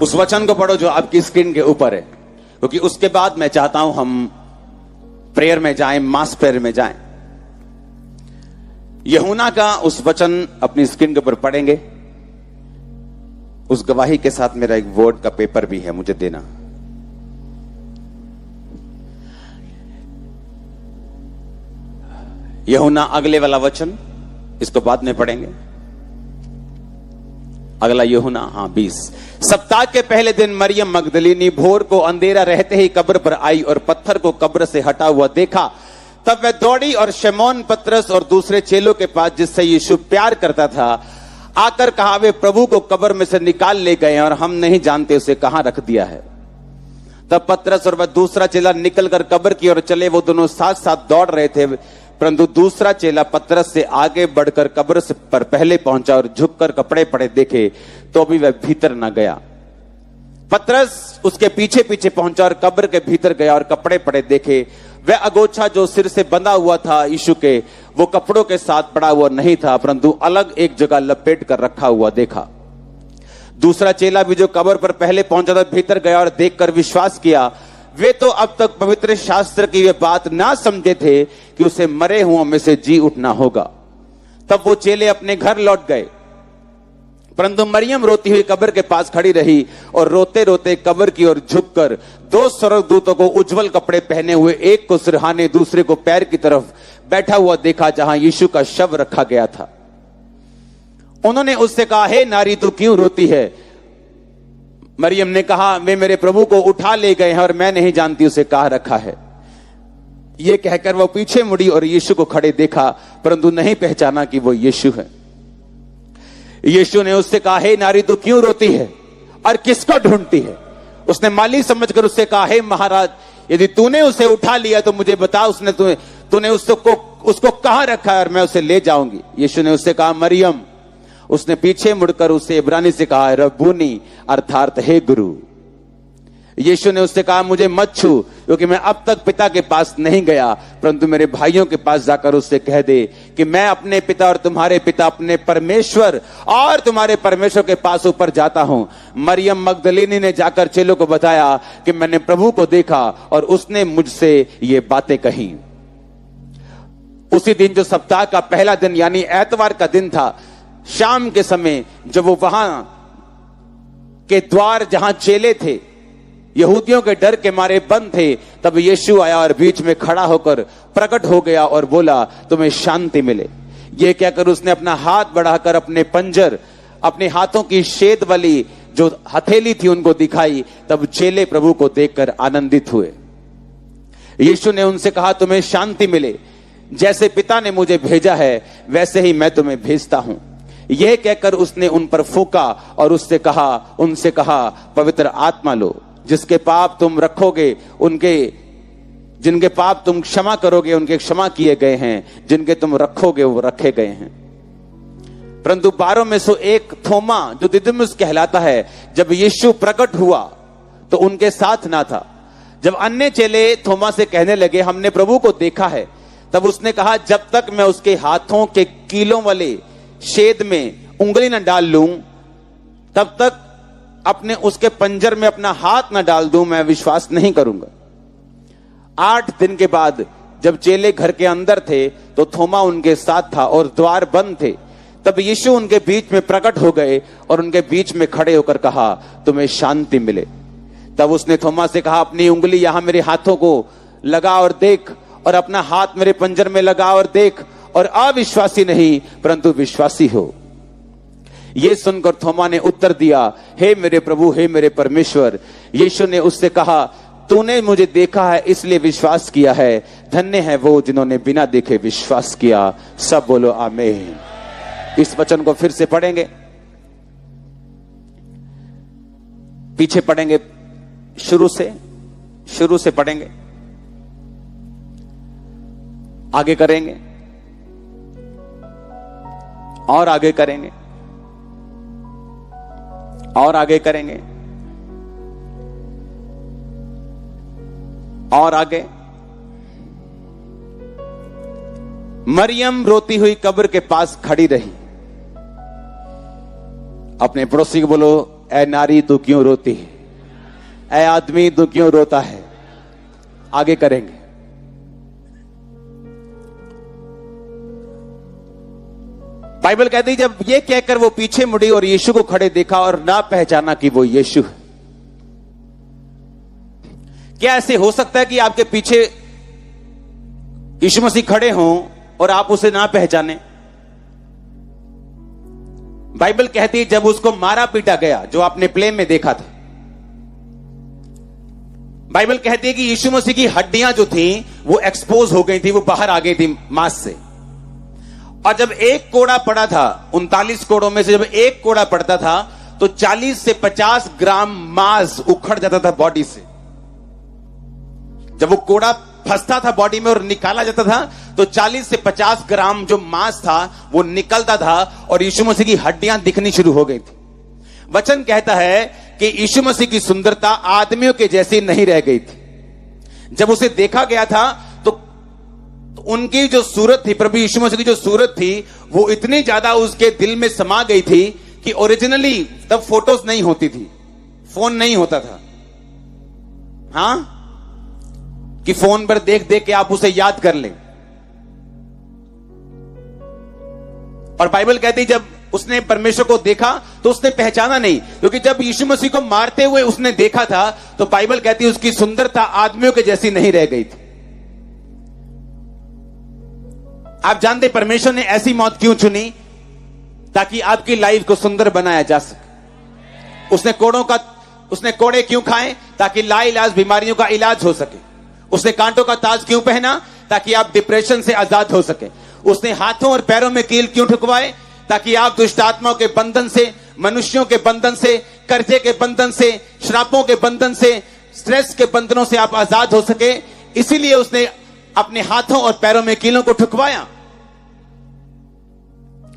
उस वचन को पढ़ो जो आपकी स्क्रीन के ऊपर है, क्योंकि उसके बाद मैं चाहता हूं हम प्रेयर में जाएं, मास प्रेयर में जाएं। यूहन्ना का उस वचन अपनी स्क्रीन के ऊपर पढ़ेंगे। उस गवाही के साथ मेरा एक वर्ड का पेपर भी है, मुझे देना। यूहन्ना अगले वाला वचन, इसको बाद में पढ़ेंगे। अगला यूहन्ना 20। सप्ताह के पहले दिन मरियम मगदलीनी भोर को अंधेरा रहते ही कब्र पर आई और पत्थर को कब्र से हटा हुआ देखा। तब वह दौड़ी और शमौन, पतरस और दूसरे चेलों के पास जिससे यीशु प्यार करता था आकर कहा, वे प्रभु को कब्र में से निकाल ले गए और हम नहीं जानते उसे कहां रख दिया है। तब पतरस और वह दूसरा चेला निकलकर कब्र की ओर चले। वो दोनों साथ साथ दौड़ रहे थे, परंतु दूसरा चेला पतरस से आगे बढ़कर कब्र पर पहले पहुंचा और झुककर कपड़े पड़े देखे तो भी वह भीतर न गया। पतरस उसके पीछे पीछे पहुंचा और कब्र के भीतर गया और कपड़े पड़े देखे। वह अगोछा जो सिर से बंधा हुआ था यीशु के, वो कपड़ों के साथ पड़ा हुआ नहीं था, परंतु अलग एक जगह लपेट कर रखा हुआ देखा। दूसरा चेला भी जो कब्र पर पहले पहुंचा था भीतर गया और देखकर विश्वास किया। वे तो अब तक पवित्र शास्त्र की वे बात ना समझे थे कि उसे मरे हुओं में से जी उठना होगा। तब वो चेले अपने घर लौट गए, परंतु मरियम रोती हुई कब्र के पास खड़ी रही और रोते रोते कब्र की ओर झुककर दो स्वर्गदूतों को उज्जवल कपड़े पहने हुए, एक को सिरहाने दूसरे को पैर की तरफ बैठा हुआ देखा जहां यीशु का शव रखा गया था। उन्होंने उससे कहा, हे नारी, तू क्यों रोती है? मरियम ने कहा, वे मेरे प्रभु को उठा ले गए हैं और मैं नहीं जानती उसे कहां रखा है। यह कहकर वो पीछे मुड़ी और यीशु को खड़े देखा, परंतु नहीं पहचाना कि वो यीशु है। यीशु ने उससे कहा, हे नारी, तू क्यों रोती है और किसको ढूंढती है? उसने माली समझकर उससे कहा, हे महाराज, यदि तूने उसे उठा लिया तो मुझे बता, तूने उसको कहां रखा है और मैं उसे ले जाऊंगी। यीशु ने उससे कहा, मरियम। उसने पीछे मुड़कर उसे इब्रानी से कहा, रब्बूनी, अर्थात हे गुरु। यीशु ने उससे कहा, मुझे मत छू, क्योंकि मैं अब तक पिता के पास नहीं गया, परंतु मेरे भाइयों के पास जाकर उससे कह दे कि मैं अपने पिता और तुम्हारे पिता, अपने परमेश्वर और तुम्हारे परमेश्वर के पास ऊपर जाता हूं। मरियम मगदलीनी ने जाकर चेलों को बताया कि मैंने प्रभु को देखा और उसने मुझसे ये बातें कही। उसी दिन जो सप्ताह का पहला दिन यानी एतवार का दिन था, शाम के समय जब वो वहां के द्वार जहां चेले थे यहूदियों के डर के मारे बंद थे, तब यीशु आया और बीच में खड़ा होकर प्रकट हो गया और बोला, तुम्हें शांति मिले। ये कहकर उसने अपना हाथ बढ़ाकर अपने पंजर, अपने हाथों की शेद वाली जो हथेली थी उनको दिखाई। तब चेले प्रभु को देखकर आनंदित हुए। यीशु ने उनसे कहा, तुम्हें शांति मिले। जैसे पिता ने मुझे भेजा है वैसे ही मैं तुम्हें भेजता हूं। यह कहकर उसने उन पर फूंका और उनसे कहा, पवित्र आत्मा लो। जिसके पाप तुम रखोगे जिनके पाप तुम क्षमा करोगे उनके क्षमा किए गए हैं, जिनके तुम रखोगे वो रखे गए हैं। परंतु 12 में से एक थोमा, जो दिदुमुस कहलाता है, जब यीशु प्रकट हुआ तो उनके साथ ना था। जब अन्य चेले थोमा से कहने लगे, हमने प्रभु को देखा है, तब उसने कहा, जब तक मैं उसके हाथों के कीलों वाले शेद में उंगली न डाल लूं, तब तक अपने उसके पंजर में अपना हाथ न डाल दूं, मैं विश्वास नहीं करूंगा। 8 दिन के बाद जब चेले घर के अंदर थे तो थोमा उनके साथ था और द्वार बंद थे। तब यीशु उनके बीच में प्रकट हो गए और उनके बीच में खड़े होकर कहा, तुम्हें शांति मिले। तब उसने थोमा से कहा, अपनी उंगली यहां मेरे हाथों को लगा और देख, और अपना हाथ मेरे पंजर में लगा और देख, और अविश्वासी नहीं परंतु विश्वासी हो। यह सुनकर थोमा ने उत्तर दिया, हे मेरे प्रभु, हे मेरे परमेश्वर। यीशु ने उससे कहा, तूने मुझे देखा है इसलिए विश्वास किया है। धन्य है वो जिन्होंने बिना देखे विश्वास किया। सब बोलो आमीन। इस वचन को फिर से पढ़ेंगे, पीछे पढ़ेंगे, शुरू से पढ़ेंगे, आगे करेंगे और आगे करेंगे और आगे करेंगे और आगे। मरियम रोती हुई कब्र के पास खड़ी रही। अपने पड़ोसी को बोलो, ऐ नारी तू क्यों रोती है, ऐ आदमी तू क्यों रोता है। आगे करेंगे। बाइबल कहती है जब ये कहकर वो पीछे मुड़ी और यीशु को खड़े देखा और ना पहचाना कि वो यीशु है। क्या ऐसे हो सकता है कि आपके पीछे यीशु मसीह खड़े हों और आप उसे ना पहचाने? बाइबल कहती है जब उसको मारा पीटा गया, जो आपने प्ले में देखा था, बाइबल कहती है कि यीशु मसीह की हड्डियां जो थी वो एक्सपोज हो गई थी, वो बाहर आ गई थी मांस से। और जब एक कोड़ा पड़ा था, 39 कोड़ों में से जब एक कोड़ा पड़ता था तो 40 से 50 ग्राम मांस उखड़ जाता था बॉडी से। जब वो कोड़ा फंसता था बॉडी में और निकाला जाता था तो 40 से 50 ग्राम जो मांस था वो निकलता था और यीशु मसीह की हड्डियां दिखनी शुरू हो गई थी। वचन कहता है कि यीशु मसीह की सुंदरता आदमियों के जैसी नहीं रह गई थी। जब उसे देखा गया था तो उनकी जो सूरत थी, प्रभु यीशु मसीह की जो सूरत थी, वो इतनी ज्यादा उसके दिल में समा गई थी कि ओरिजिनली तब फोटोज नहीं होती थी, फोन नहीं होता था, हाँ, कि फोन पर देख देख के आप उसे याद कर लें। और बाइबल कहती है जब उसने परमेश्वर को देखा तो उसने पहचाना नहीं, क्योंकि जब यीशु मसीह को मारते हुए उसने देखा था तो बाइबल कहती है उसकी सुंदरता आदमियों के जैसी नहीं रह गई थी। आप जानते परमेश्वर ने ऐसी मौत क्यों चुनी? ताकि आपकी लाइफ को सुंदर बनाया जा सके। उसने कोड़े क्यों खाए? ताकि लाइलाज बीमारियों का इलाज हो सके। उसने कांटों का ताज क्यों पहना? ताकि आप डिप्रेशन से आजाद हो सके। उसने हाथों और पैरों में कील क्यों ठुकवाए? ताकि आप दुष्ट आत्माओं के बंधन से, मनुष्यों के बंधन से, कर्जे के बंधन से, श्रापों के बंधन से, स्ट्रेस के बंधनों से आप आजाद हो सके। इसीलिए उसने अपने हाथों और पैरों में कीलों को ठुकवाया।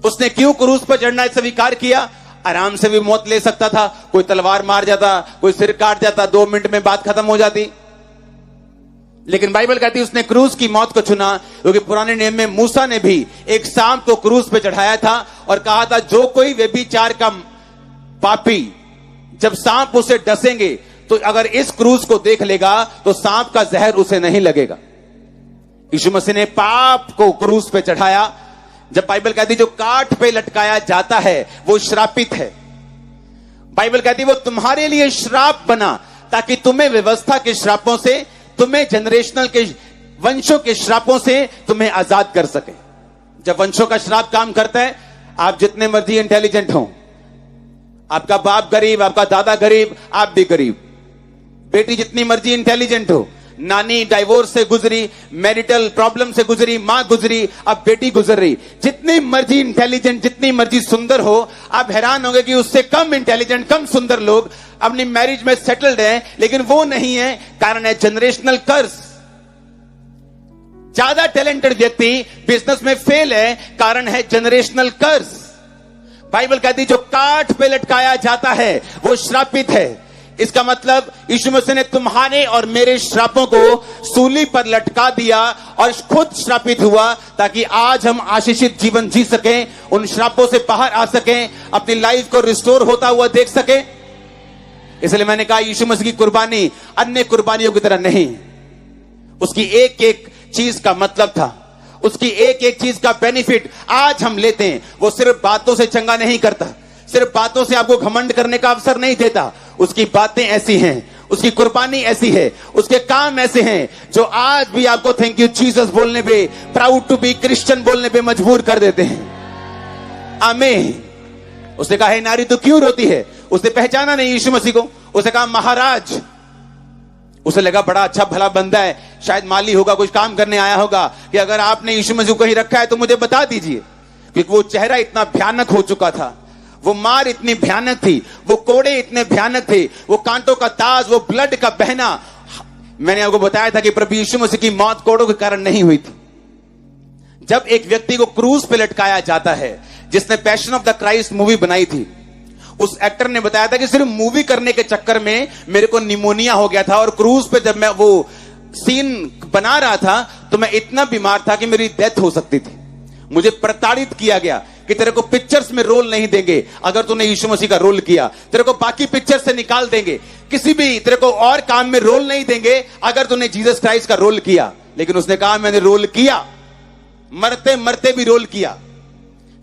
उसने क्यों क्रूस पर चढ़ना स्वीकार किया? आराम से भी मौत ले सकता था, कोई तलवार मार जाता, कोई सिर काट जाता, 2 मिनट में बात खत्म हो जाती। लेकिन बाइबल कहती है उसने क्रूस की मौत को चुना, क्योंकि पुराने नियम में मूसा ने भी एक सांप को क्रूस पे चढ़ाया था और कहा था जो कोई व्यभिचार का पापी, जब सांप उसे डसेंगे तो अगर इस क्रूस को देख लेगा तो सांप का जहर उसे नहीं लगेगा। यीशु मसीह ने पाप को क्रूस पे चढ़ाया। जब बाइबल कहती जो काठ पे लटकाया जाता है वो श्रापित है। बाइबल कहती वो तुम्हारे लिए श्राप बना ताकि तुम्हें व्यवस्था के श्रापों से, तुम्हें जनरेशनल के वंशों के श्रापों से तुम्हें आजाद कर सके। जब वंशों का श्राप काम करता है, आप जितने मर्जी इंटेलिजेंट हो, आपका बाप गरीब, आपका दादा गरीब, आप भी गरीब, बेटी जितनी मर्जी इंटेलिजेंट हो, नानी डाइवोर्स से गुजरी, मैरिटल प्रॉब्लम से गुजरी, मां गुजरी, अब बेटी गुजर रही, जितनी मर्जी इंटेलिजेंट, जितनी मर्जी सुंदर हो, आप हैरान होंगे कि उससे कम इंटेलिजेंट, कम सुंदर लोग अपनी मैरिज में सेटल्ड हैं, लेकिन वो नहीं है। कारण है जनरेशनल कर्स। ज्यादा टैलेंटेड व्यक्ति बिजनेस में फेल है, कारण है जनरेशनल कर्स। बाइबल कहती जो काठ पे लटकाया जाता है वो श्रापित है। इसका मतलब यीशु मसीह ने तुम्हारे और मेरे श्रापों को सूली पर लटका दिया और खुद श्रापित हुआ ताकि आज हम आशीषित जीवन जी सकें, उन श्रापों से बाहर आ सकें, अपनी लाइफ को रिस्टोर होता हुआ देख सकें। इसलिए मैंने कहा यीशु मसीह की कुर्बानी अन्य कुर्बानियों की तरह नहीं। उसकी एक एक चीज का मतलब था, उसकी एक एक चीज का बेनिफिट आज हम लेते हैं। वो सिर्फ बातों से चंगा नहीं करता, सिर्फ बातों से आपको घमंड करने का अवसर नहीं देता। उसकी बातें ऐसी हैं, उसकी कुर्बानी ऐसी है, उसके काम ऐसे हैं जो आज भी आपको थैंक यू जीसस बोलने पे, प्राउड टू बी क्रिश्चियन बोलने पे मजबूर कर देते हैं। आमीन। उसने कहा हे नारी तू क्यों रोती है? उसने पहचाना नहीं यीशु मसीह को। उसने कहा महाराज। उसे लगा बड़ा अच्छा भला बंदा है, शायद माली होगा, कुछ काम करने आया होगा, कि अगर आपने यीशु मसीह को कहीं रखा है तो मुझे बता दीजिए। क्योंकि वो चेहरा इतना भयानक हो चुका था, वो मार इतनी भयानक थी, वो कोड़े इतने भयानक थे, वो कांटों का ताज, वो ब्लड का बहना। मैंने आपको बताया था कि प्रभु यीशु मसीह की मौत कोड़ों के कारण नहीं हुई थी। जब एक व्यक्ति को क्रूज पे लटकाया जाता है, जिसने passion of the Christ movie बनाई थी, उस एक्टर ने बताया था कि सिर्फ मूवी करने के चक्कर में मेरे को निमोनिया हो गया था और क्रूज पे जब मैं वो सीन बना रहा था तो मैं इतना बीमार था कि मेरी डेथ हो सकती थी। मुझे प्रताड़ित किया गया कि तेरे को पिक्चर्स में रोल नहीं देंगे अगर तूने यीशु मसीह का रोल किया। तेरे को बाकी पिक्चर से निकाल देंगे, किसी भी तेरे को और काम में रोल नहीं देंगे अगर तूने जीसस क्राइस्ट का रोल किया। लेकिन उसने कहा मैंने रोल किया, मरते मरते भी रोल किया।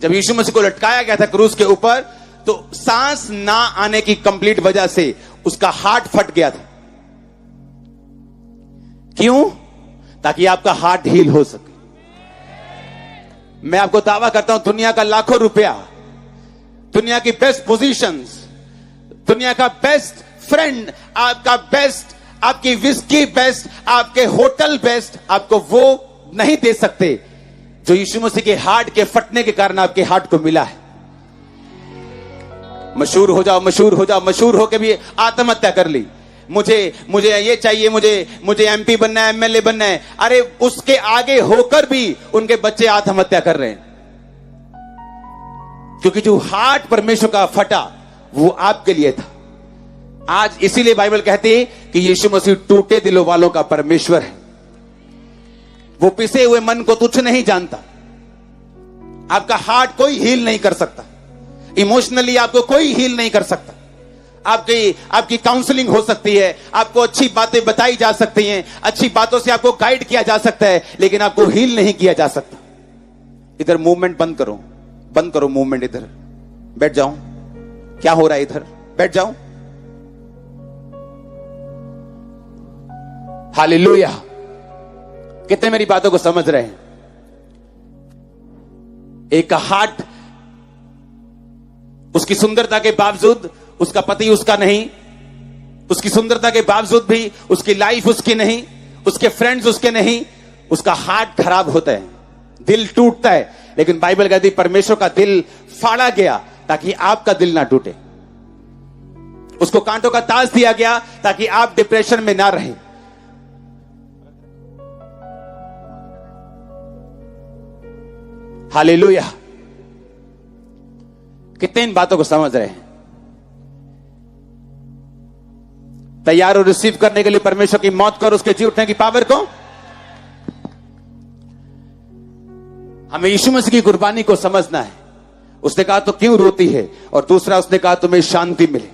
जब यीशु मसीह को लटकाया गया था क्रूस के ऊपर, तो सांस ना आने की कंप्लीट वजह से उसका हार्ट फट गया था। क्यों? ताकि आपका हार्ट हील हो सके। मैं आपको दावा करता हूं, दुनिया का लाखों रुपया, दुनिया की बेस्ट पोजीशंस, दुनिया का बेस्ट फ्रेंड, आपका बेस्ट, आपकी विस्की बेस्ट, आपके होटल बेस्ट, आपको वो नहीं दे सकते जो यीशु मसीह के हार्ट के फटने के कारण आपके हार्ट को मिला है। मशहूर हो जाओ, मशहूर हो जाओ, मशहूर होकर भी आत्महत्या कर ली। मुझे ये चाहिए, मुझे एमपी बनना है, एमएलए बनना है। अरे उसके आगे होकर भी उनके बच्चे आत्महत्या कर रहे हैं, क्योंकि जो हार्ट परमेश्वर का फटा वो आपके लिए था। आज इसीलिए बाइबल कहती है कि यीशु मसीह टूटे दिलों वालों का परमेश्वर है। वो पिसे हुए मन को तुच्छ नहीं जानता। आपका हार्ट कोई हील नहीं कर सकता, इमोशनली आपको कोई हील नहीं कर सकता। आपकी काउंसलिंग हो सकती है, आपको अच्छी बातें बताई जा सकती हैं, अच्छी बातों से आपको गाइड किया जा सकता है, लेकिन आपको हील नहीं किया जा सकता। इधर मूवमेंट बंद करो मूवमेंट। इधर बैठ जाओ, क्या हो रहा है? इधर बैठ जाओ। हालेलुया। कितने मेरी बातों को समझ रहे हैं? एक हार्ट, उसकी सुंदरता के बावजूद उसका पति उसका नहीं, उसकी सुंदरता के बावजूद भी उसकी लाइफ उसकी नहीं, उसके फ्रेंड्स उसके नहीं, उसका हार्ट खराब होता है, दिल टूटता है। लेकिन बाइबल कहती परमेश्वर का दिल फाड़ा गया ताकि आपका दिल ना टूटे। उसको कांटों का ताज दिया गया ताकि आप डिप्रेशन में ना रहें। हालेलुया। कितने इन बातों को समझ रहे हैं? तैयार हो रिसीव करने के लिए परमेश्वर की मौत कर उसके जी उठने की पावर को? हमें यीशु मसीह की कुर्बानी को समझना है। उसने कहा तो क्यों रोती है, और दूसरा उसने कहा तुम्हें शांति मिले।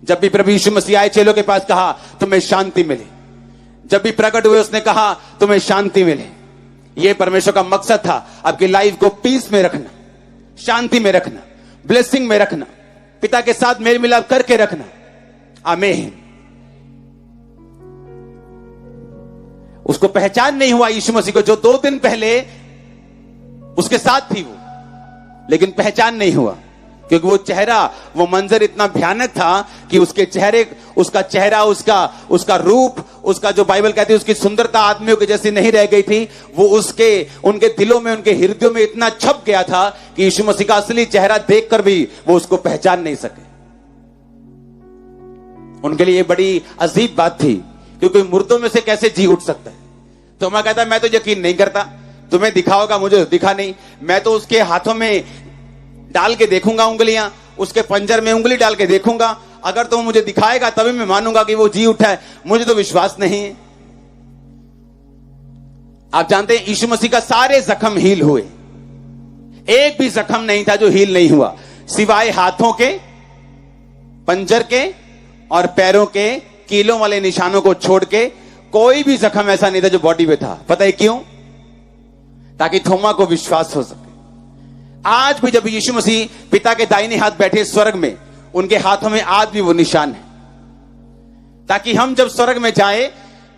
जब भी प्रभु यीशु मसीह आए, चेलों के पास कहा तुम्हें शांति मिले। जब भी प्रकट हुए उसने कहा तुम्हें शांति मिले। यह परमेश्वर का मकसद था, आपकी लाइफ को पीस में रखना, शांति में रखना, ब्लेसिंग में रखना, पिता के साथ मेल मिलाप करके रखना। आमीन। उसको पहचान नहीं हुआ यीशु मसीह को, जो 2 दिन पहले उसके साथ थी वो, लेकिन पहचान नहीं हुआ, क्योंकि वो चेहरा, वो मंजर इतना भयानक था कि उसके चेहरे, उसका चेहरा, उसका रूप, उसका जो बाइबल कहती है उसकी सुंदरता आदमियों की जैसी नहीं रह गई थी। वो उनके दिलों में, उनके हृदयों में इतना छप गया था कि यीशु मसीह का असली चेहरा देखकर भी वो उसको पहचान नहीं सके। उनके लिए बड़ी अजीब बात थी, क्योंकि मुर्दों में से कैसे जी उठ सकता है। तो मैं कहता मैं तो यकीन नहीं करता, तुम्हें दिखा होगा, मुझे दिखा नहीं। मैं तो उसके हाथों में डाल के देखूंगा उंगलियां, उसके पंजर में उंगली डाल के देखूंगा, अगर तो मुझे दिखाएगा तभी मैं मानूंगा कि वो जी उठा है। मुझे तो विश्वास नहीं है। आप जानते हैं यीशु मसीह का सारे जख्म हील हुए, एक भी जख्म नहीं था जो हील नहीं हुआ, सिवाय हाथों के, पंजर के और पैरों के कीलों वाले निशानों को छोड़ के कोई भी जख्म ऐसा नहीं था जो बॉडी में था। पता है क्यों? ताकि थोमा को विश्वास हो सके। आज भी जब यीशु मसीह पिता के दाहिने हाथ बैठे स्वर्ग में, उनके हाथों में आज भी वो निशान है, ताकि हम जब स्वर्ग में जाएं,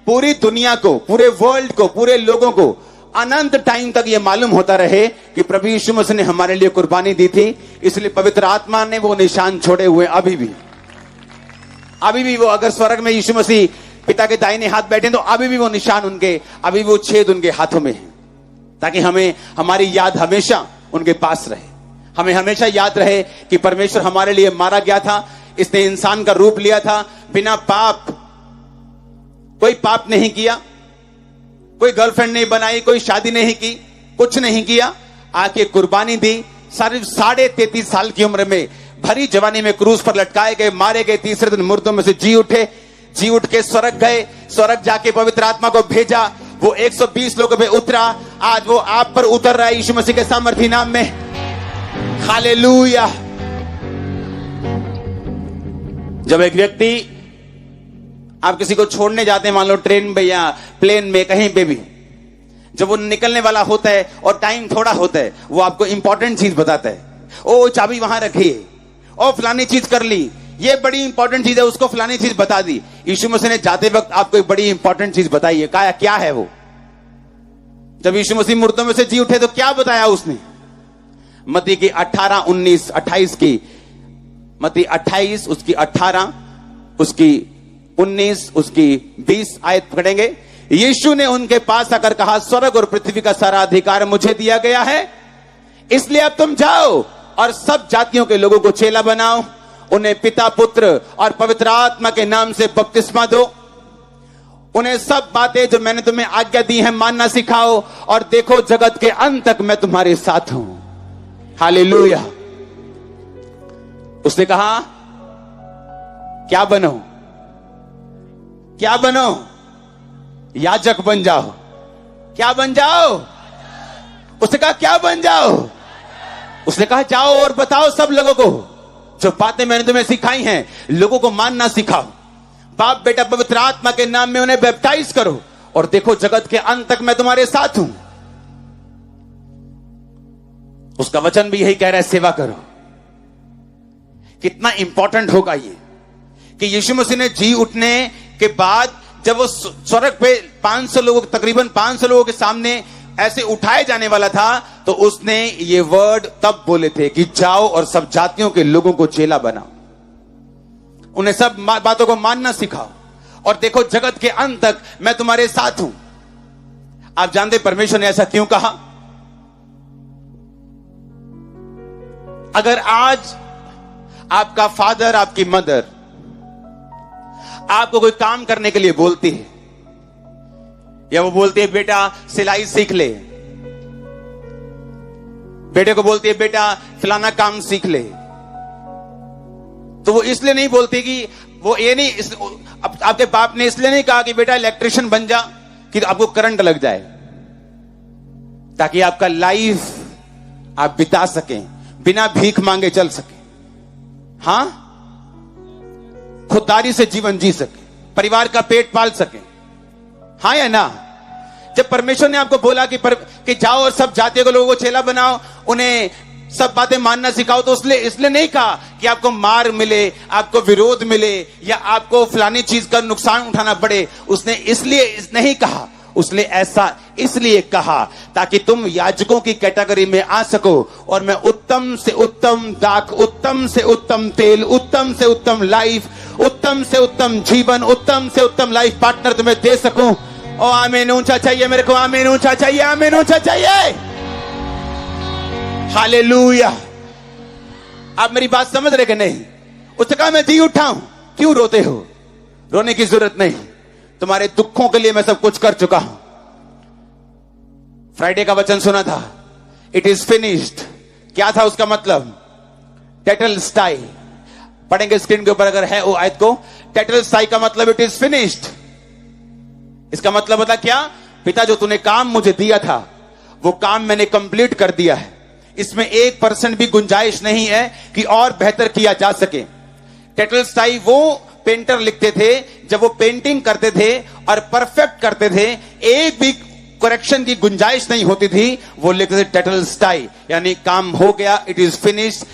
पूरी दुनिया को, पूरे वर्ल्ड को, पूरे लोगों को अनंत टाइम तक ये मालूम होता रहे कि प्रभु यीशु मसीह ने हमारे लिए कुर्बानी दी थी। इसलिए पवित्र आत्मा ने वो निशान छोड़े हुए अभी भी वो, अगर स्वर्ग में यीशु मसीह पिता के दाहिने हाथ बैठे तो अभी भी वो निशान उनके, अभी वो छेद उनके हाथों में है, ताकि हमें, हमारी याद हमेशा उनके पास रहे। हमें हमेशा याद रहे कि परमेश्वर हमारे लिए मारा गया था, इसने इंसान का रूप लिया था, बिना पाप, कोई पाप नहीं किया, कोई गर्लफ्रेंड नहीं बनाई, कोई शादी नहीं की, कुछ नहीं किया, आके कुर्बानी दी। 33.5 साल की उम्र में, भरी जवानी में क्रूस पर लटकाए गए, मारे गए, तीसरे दिन मुर्दों में से जी उठ के स्वर्ग गए, स्वर्ग जाके पवित्र आत्मा को भेजा, वो 120 लोगों पे उतरा, आज वो आप पर उतर रहा है यीशु मसीह के सामर्थी नाम में। हालेलुया। जब एक व्यक्ति, आप किसी को छोड़ने जाते हैं, मान लो ट्रेन में या प्लेन में, कहीं पे भी, जब वो निकलने वाला होता है और टाइम थोड़ा होता है, वो आपको इंपॉर्टेंट चीज बताता है। ओ चाबी वहां रखी है, ओ फलानी चीज कर ली, ये बड़ी इंपॉर्टेंट चीज है, उसको फलानी चीज बता दी। यीशु मसीह ने जाते वक्त आपको एक बड़ी इंपॉर्टेंट चीज बताई है। क्या है वो? जब यीशु मसीह मुर्दों में से जी उठे तो क्या बताया उसने? मत्ती की 18, 19, 28 की, मत्ती 28 उसकी 18, उसकी 19, उसकी 20 आयत पकड़ेंगे। यीशु ने उनके पास आकर कहा, स्वर्ग और पृथ्वी का सारा अधिकार मुझे दिया गया है, इसलिए अब तुम जाओ और सब जातियों के लोगों को चेला बनाओ, उन्हें पिता, पुत्र और पवित्र आत्मा के नाम से बपतिस्मा दो, उन्हें सब बातें जो मैंने तुम्हें आज्ञा दी है मानना सिखाओ, और देखो जगत के अंत तक मैं तुम्हारे साथ हूं। हालेलुया। उसने कहा क्या बनो? क्या बनो? याजक बन जाओ। क्या बन जाओ? उसने कहा क्या बन जाओ? उसने कहा जाओ और बताओ सब लोगों को जो बातें मैंने तुम्हें सिखाई हैं, लोगों को मानना सिखाओ, बाप बेटा पवित्र आत्मा के नाम में उन्हें बैप्टाइज करो, और देखो जगत के अंत तक मैं तुम्हारे साथ हूं। उसका वचन भी यही कह रहा है, सेवा करो। कितना इंपॉर्टेंट होगा ये कि यीशु मसीह ने जी उठने के बाद जब वो स्वर्ग पे 500 लोगों, तकरीबन 500 लोगों के सामने ऐसे उठाए जाने वाला था, तो उसने ये वर्ड तब बोले थे कि जाओ और सब जातियों के लोगों को चेला बनाओ, उन्हें सब बातों को मानना सिखाओ, और देखो जगत के अंत तक मैं तुम्हारे साथ हूं। आप जानते परमेश्वर ने ऐसा क्यों कहा? अगर आज आपका फादर, आपकी मदर आपको कोई काम करने के लिए बोलती है, या वो बोलती है बेटा सिलाई सीख ले, बेटे को बोलती है बेटा फलाना काम सीख ले, तो वो इसलिए नहीं बोलती कि वो ये नहीं, आपके बाप ने इसलिए नहीं कहा कि बेटा इलेक्ट्रिशियन बन जा कि आपको करंट लग जाए, ताकि आपका लाइफ आप बिता सकें, बिना भीख मांगे चल सके, हां, खुददारी से जीवन जी सके, परिवार का पेट पाल सके, हां या ना? जब परमेश्वर ने आपको बोला कि जाओ और सब जातियों के लोगों को चेला बनाओ, उन्हें सब बातें मानना सिखाओ, तो इसलिए नहीं कहा कि आपको मार मिले, आपको विरोध मिले, या आपको फलानी चीज का नुकसान उठाना पड़े। उसने इसलिए नहीं कहा, उसने ऐसा इसलिए कहा ताकि तुम याजकों की कैटेगरी में आ सको, और मैं उत्तम से उत्तम दाख, उत्तम से उत्तम तेल, उत्तम से उत्तम लाइफ, उत्तम से उत्तम जीवन, उत्तम से उत्तम लाइफ पार्टनर तुम्हें दे सकूं। ओ आमीन ऊंचा चाहिए मेरे को, आमीन ऊंचा चाहिए, आमीन ऊंचा चाहिए। हालेलुया। आप मेरी बात समझ रहे कि नहीं? उसने कहा मैं जी उठा हूं। क्यों रोते हो? रोने की जरूरत नहीं, तुम्हारे दुखों के लिए मैं सब कुछ कर चुका हूं। फ्राइडे का वचन सुना था, इट इज फिनिश्ड। क्या था उसका मतलब? टेटलस्टाई। पढ़ेंगे स्क्रीन के ऊपर अगर है वो आयत को। टेटलस्टाई का मतलब इट इज फिनिश्ड। इसका मतलब बता क्या? पिता जो तूने काम मुझे दिया था वो काम मैंने कंप्लीट कर दिया है, इसमें 1% भी गुंजाइश नहीं है कि और बेहतर किया जा सके। टेटलस्टाई वो पेंटर लिखते थे, जब वो पेंटिंग करते थे और परफेक्ट करते थे, एक भी करेक्शन की गुंजाइश नहीं होती थी, वो लिखते थे टेटलस्टाई, यानी काम हो गया, इट इज फिनिश्ड,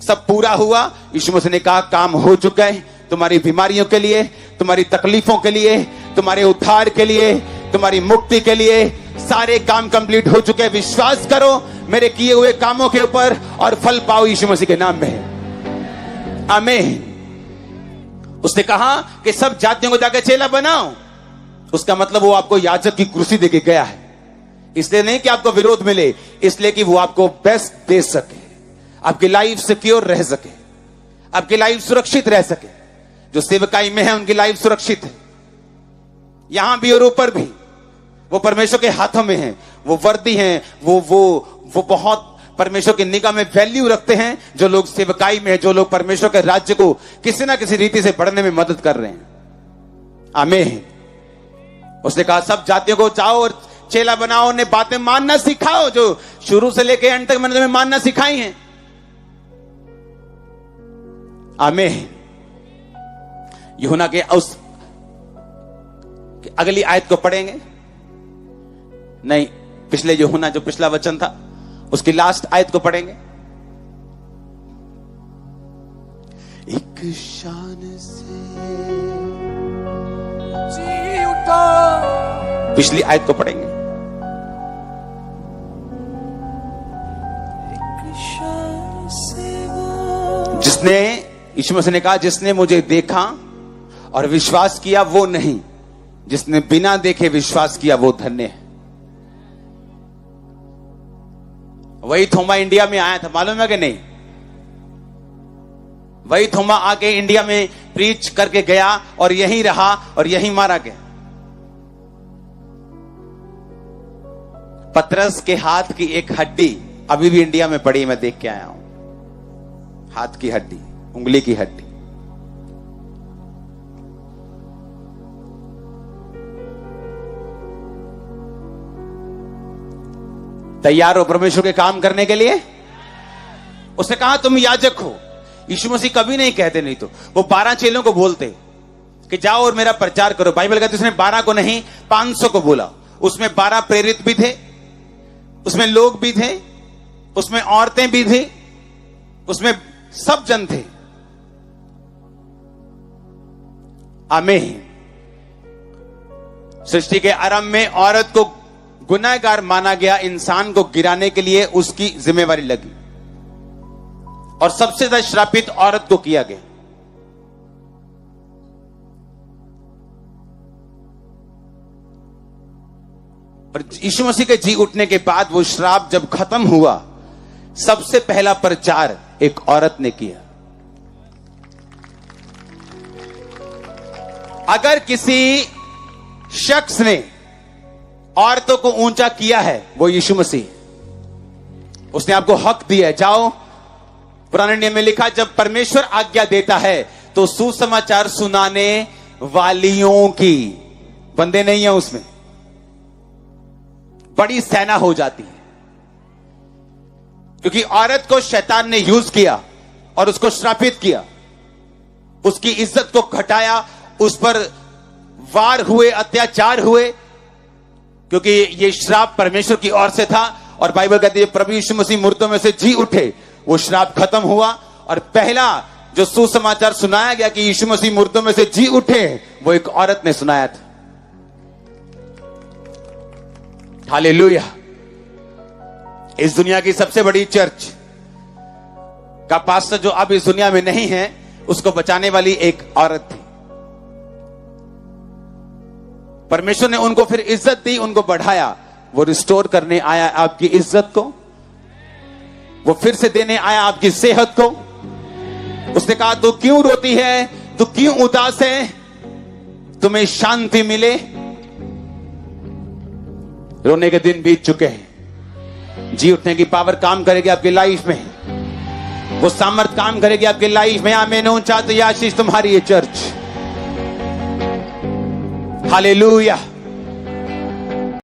सब पूरा हुआ। यीशु मसीह ने कहा काम हो चुका है, तुम्हारी बीमारियों के लिए, तुम्हारी तकलीफों के लिए, तुम्हारे उद्धार के लिए, तुम्हारी मुक्ति के लिए सारे काम कंप्लीट हो चुके हैं। विश्वास करो मेरे किए हुए कामों के ऊपर और फल पाओ यीशु मसीह के नाम में। आमीन। उसने कहा कि सब जातियों को जाकर चेला बनाओ। उसका मतलब वो आपको याजक की कुर्सी देके गया है, इसलिए नहीं कि आपको विरोध मिले, इसलिए कि वो आपको बेस्ट दे सके, आपकी लाइफ सिक्योर रह सके, आपकी लाइफ सुरक्षित रह सके। जो सेवकाई में है उनकी लाइफ सुरक्षित है, यहां भी और ऊपर भी। वो परमेश्वर के हाथों में है, वो वर्दी हैं, वो बहुत परमेश्वर की निगाह में वैल्यू रखते हैं। जो लोग सेवकाई में है, जो लोग परमेश्वर के राज्य को किसी ना किसी रीति से बढ़ने में मदद कर रहे हैं। आमीन। उसने कहा सब जातियों को जाओ और चेला बनाओ, उन्हें बातें मानना सिखाओ जो शुरू से लेकर अंत तक मैंने तुम्हें मानना सिखाई हैं। आमीन। यूहन्ना के उस अगली आयत को पढ़ेंगे, नहीं, पिछले यूहन्ना जो पिछला वचन था उसकी लास्ट आयत को पढ़ेंगे। एक शान से जी उठा, पिछली आयत को पढ़ेंगे। एक शान से जिसने, यीशु मसीह ने कहा, जिसने मुझे देखा और विश्वास किया वो नहीं, जिसने बिना देखे विश्वास किया वो धन्य है। वही थोमा इंडिया में आया था, मालूम है कि नहीं? वही थोमा आके इंडिया में प्रीच करके गया और यहीं रहा और यहीं मारा गया। पतरस के हाथ की एक हड्डी अभी भी इंडिया में पड़ी, मैं देख के आया हूं। हाथ की हड्डी, उंगली की हड्डी। तैयार हो परमेश्वर के काम करने के लिए? उसने कहा तुम याजक हो। यीशु मसीह कभी नहीं कहते नहीं तो वो 12 चेलों को बोलते कि जाओ और मेरा प्रचार करो। बाइबल कहती है उसने 12 को नहीं 500 को बोला। उसमें 12 प्रेरित भी थे, उसमें लोग भी थे, उसमें औरतें भी थी, उसमें सब जन थे। आमीन। सृष्टि के आरंभ में औरत को गुनाहगार माना गया, इंसान को गिराने के लिए उसकी जिम्मेवारी लगी और सबसे ज्यादा श्रापित औरत को किया गया। और यीशु मसीह के जी उठने के बाद वो श्राप जब खत्म हुआ, सबसे पहला प्रचार एक औरत ने किया। अगर किसी शख्स ने औरतों को ऊंचा किया है वो यीशु मसीह। उसने आपको हक दिया है। जाओ, पुराने नियम में लिखा जब परमेश्वर आज्ञा देता है तो सुसमाचार सुनाने वालियों की, बंदे नहीं है उसमें, बड़ी सेना हो जाती है। क्योंकि औरत को शैतान ने यूज किया और उसको श्रापित किया, उसकी इज्जत को घटाया, उस पर वार हुए, अत्याचार हुए, क्योंकि ये श्राप परमेश्वर की ओर से था। और बाइबल कहती है प्रभु यीशु मसीह मूर्तों में से जी उठे, वो श्राप खत्म हुआ। और पहला जो सुसमाचार सुनाया गया कि यीशु मसीह मूर्तों में से जी उठे, वो एक औरत ने सुनाया था। हालेलुया। इस दुनिया की सबसे बड़ी चर्च का पास्टर जो अब इस दुनिया में नहीं है, उसको बचाने वाली एक औरत थी। परमेश्वर ने उनको फिर इज्जत दी, उनको बढ़ाया। वो रिस्टोर करने आया आपकी इज्जत को, वो फिर से देने आया आपकी सेहत को। उसने कहा तू क्यों रोती है, तू क्यों उदास है, तुम्हें शांति मिले। रोने के दिन बीत चुके हैं। जी उठने की पावर काम करेगी आपकी लाइफ में, वो सामर्थ काम करेगी आपकी लाइफ में। आमीन। ऊंचा तो ये आशीष तुम्हारी है चर्च। हालेलुया।